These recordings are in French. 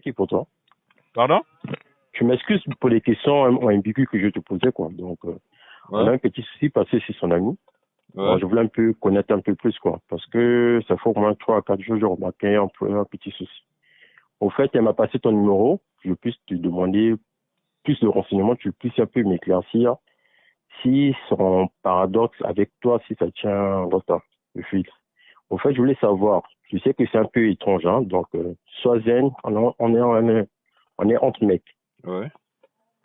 qui pour toi. Pardon? Tu m'excuses pour les questions ambiguës que je te posais, quoi. Donc, on Ouais, a un petit souci passé chez son ami. Bon, ouais. je voulais un peu connaître un peu plus, quoi. Parce que ça fait au moins 3 à 4 jours, j'ai remarqué un petit souci. Au fait, elle m'a passé ton numéro. Je puisse te demander plus de renseignements, tu puisses un peu m'éclaircir si son paradoxe avec toi, si ça tient longtemps, le fil. Au fait, je voulais savoir, je sais que c'est un peu étrange, hein, donc sois zen, on est entre mecs. Ouais.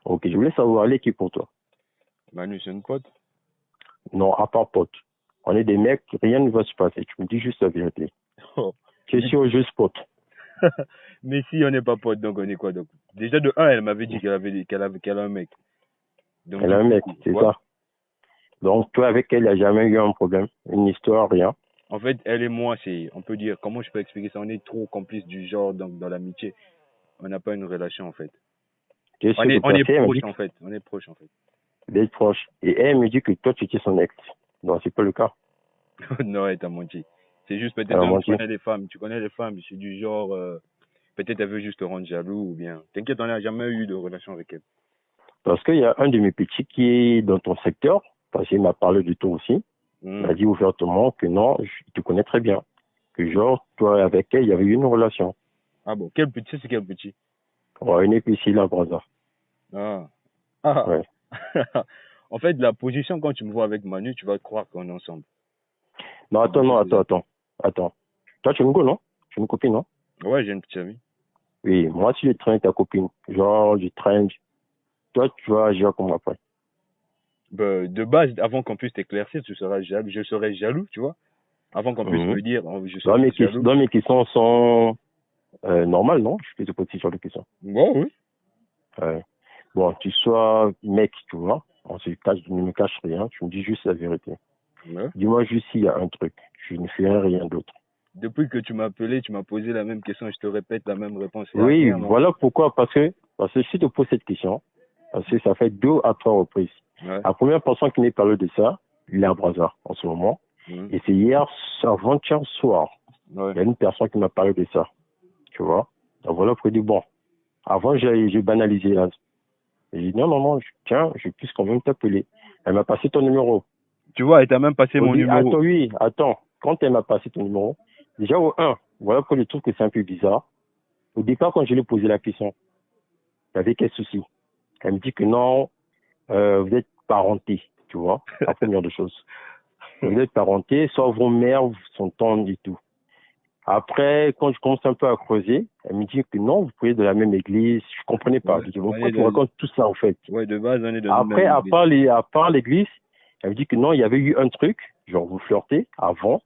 Ok, je voulais savoir l'équipe pour toi. Manu, c'est une pote. Non, à part pote. On est des mecs, rien ne va se passer. Tu me dis juste la vérité. Oh. Question juste pote. Mais si on n'est pas pote, donc on est quoi donc? Déjà de un, elle m'avait dit qu'elle a un mec. Donc Elle du a un coup, mec, c'est ouais. ça. Donc toi, avec elle, il n'y a jamais eu un problème, une histoire, rien. En fait, elle et moi, on peut dire, comment je peux expliquer ça? On est trop complices du genre, donc dans l'amitié, on n'a pas une relation en fait. Tu es On sûr est, de on est passer, elle m'a proches dit en fait. On est proches en fait. d'être proche. Et elle me dit que toi, tu étais son ex. Non, c'est pas le cas. Non, elle t'a menti. C'est juste Elle peut-être, a tu menti. connais les femmes, c'est du genre, peut-être elle veut juste te rendre jaloux ou bien. T'inquiète, on n'a jamais eu de relation avec elle. Parce qu'il y a un de mes petits qui est dans ton secteur, parce qu'il m'a parlé de toi aussi. Il Hmm. m'a dit ouvertement que non, je te connais très bien. Que genre, toi, avec elle, il y avait eu une relation. Ah bon, quel petit, c'est quel petit? Ouais, une épicerie là, Braza. Ah. Ah. Ouais. En fait, la position, quand tu me vois avec Manu, tu vas te croire qu'on est ensemble. Non, C'est attends, beaucoup non, plus attends, simple. attends. Attends. Toi, tu me go, non? Tu me copine, non? Ouais, j'ai une petite amie. Oui, moi, si je traîne ta copine, genre, je traîne, toi, tu vas agir comme après. Bah, de base, avant qu'on puisse t'éclaircir, tu seras jaloux. Je serais jaloux, tu vois. Avant qu'on puisse Mhm. me dire, oh, je serais jaloux. Dans mes questions sont normales, non? Je peux te poser ce genre de questions. Bon, oui. Ouais. Bon, tu sois mec, tu vois, on se cache, ne me cache rien, tu me dis juste la vérité. Ouais. Dis-moi juste s'il y a un truc, je ne ferai rien d'autre. Depuis que tu m'as appelé, tu m'as posé la même question, je te répète la même réponse. Il n'y a Oui, rien, mon frère. voilà pourquoi, parce que si je te pose cette question, parce que ça fait 2 à 3 reprises. Ouais. La première personne qui m'est parlé de ça, il est à Brazza en ce moment, Mhm. et c'est hier, avant-hier soir, Ouais. il y a une personne qui m'a parlé de ça, tu vois. Donc voilà pourquoi je dis, bon, avant j'ai banalisé là. J'ai dit, non, maman, tiens, je puisse quand même t'appeler. Elle m'a passé ton numéro. Tu vois, elle t'a même passé On mon dit, attends, numéro. oui, attends. Quand elle m'a passé ton numéro, déjà au 1, voilà pourquoi je trouve que c'est un peu bizarre. Au départ, quand je lui ai posé la question, il y avait quel souci? Elle me dit que non, vous êtes parentés, tu vois, la première des choses. Vous êtes parentés, soit vos mères sont tantes et tout. Après, quand je commence un peu à creuser, elle me dit que non, vous pouvez de la même église. Je comprenais pas. Ouais. Je dis, On pourquoi est tu me dans... racontes tout ça, en fait? Ouais, de base, on est dans une Après, même église. à part l'église, elle me dit que non, il y avait eu un truc, genre vous flirtez avant.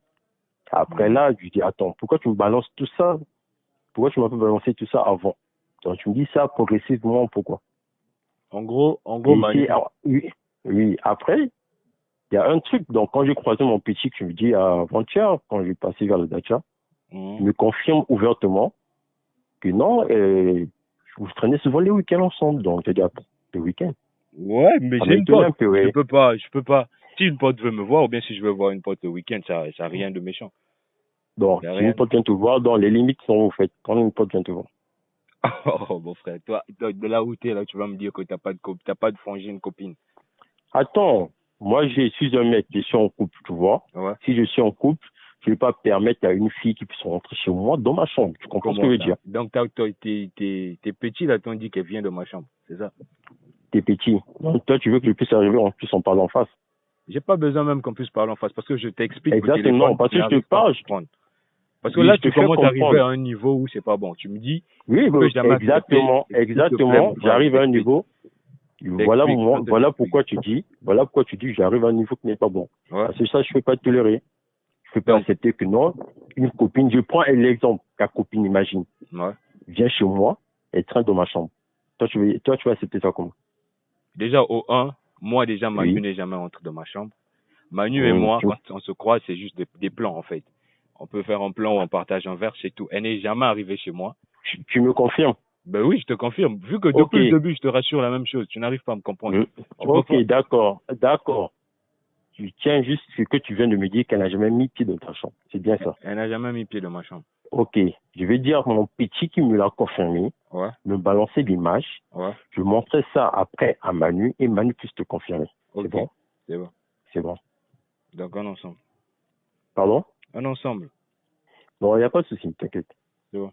Après Mhm. là, je dis, attends, pourquoi tu me balances tout ça? Pourquoi tu m'as pas balancé tout ça avant? Donc tu me dis ça progressivement, pourquoi? En gros, Et c'est, Manu. alors, oui, oui, après, il y a un truc. Donc quand j'ai croisé mon petit, je me dis avant-hier, quand j'ai passé vers le Dacia, il Mhm. me confirme ouvertement que non, vous traînez souvent les week-ends ensemble. Donc j'ai dit, attends, les week-ends. Ouais, mais Ça j'ai m'a une étonné pote. un peu, Je oui. peux pas, je peux pas. Si une pote veut me voir, ou bien si je veux voir une pote le week-end, ça a rien de méchant. Donc, Y a si une rien. pote vient te voir, dans les limites sont vous faites. Quand une pote vient te voir. Oh, mon frère, toi, de là où t'es, là, tu vas me dire que t'as pas de frangine copine. Attends, moi je suis un mec, je suis en couple, tu vois. Ouais. Si je suis en couple, je ne vais pas permettre à une fille qui puisse rentrer chez moi dans ma chambre. Tu comprends ce que Comment je veux ça? dire? Donc, tes petits, là, t'ont dit qu'elle vient de ma chambre. C'est ça? T'es petit. Donc toi, tu veux que je puisse arriver, en plus en parler en face. J'ai pas besoin même qu'on puisse parler en face parce que je t'explique au Exactement, téléphone, parce tu que je te n'arrives pas à parle, comprendre. Parce que oui, là, je te tu fais commences à arriver comprendre. à un niveau où c'est pas bon. Tu me dis, Oui, tu peux jamais accepter. exactement, S'il te plaît, exactement. mon frère, je J'arrive à un t'explique. niveau. Je t'explique, attends, je t'explique. Voilà pourquoi tu dis, j'arrive à un niveau qui n'est pas bon. Ouais. Parce que ça, je ne peux pas tolérer. Je ne peux pas Donc, accepter que non, une copine, je prends l'exemple, ta copine, imagine, ouais. vient chez moi, elle traîne dans ma chambre. Toi, tu vas accepter ça comment? Déjà, au 1, moi, déjà, Manu Oui. n'est jamais entré dans ma chambre. Manu et moi, Tu, quand on se croise, c'est juste des plans, en fait. On peut faire un plan où on partage un verre, c'est tout. Elle n'est jamais arrivée chez moi. tu me confirmes? Ben oui, je te confirme. Vu que Ok. depuis le début, je te rassure la même chose. Tu n'arrives pas à me comprendre. Tu peux Ok, pas. d'accord, d'accord. Tu tiens juste ce que tu viens de me dire qu'elle n'a jamais mis pied dans ta chambre. C'est bien ça. Elle n'a jamais mis pied dans ma chambre. Ok, je vais dire mon petit qui me l'a confirmé, Ouais, me balancer l'image. ouais. Je montrerai ça après à Manu et Manu puisse te confirmer. C'est Ok, bon? c'est bon. C'est bon. Donc, un ensemble. Pardon? Un ensemble. Bon, il n'y a pas de souci, t'inquiète. C'est bon.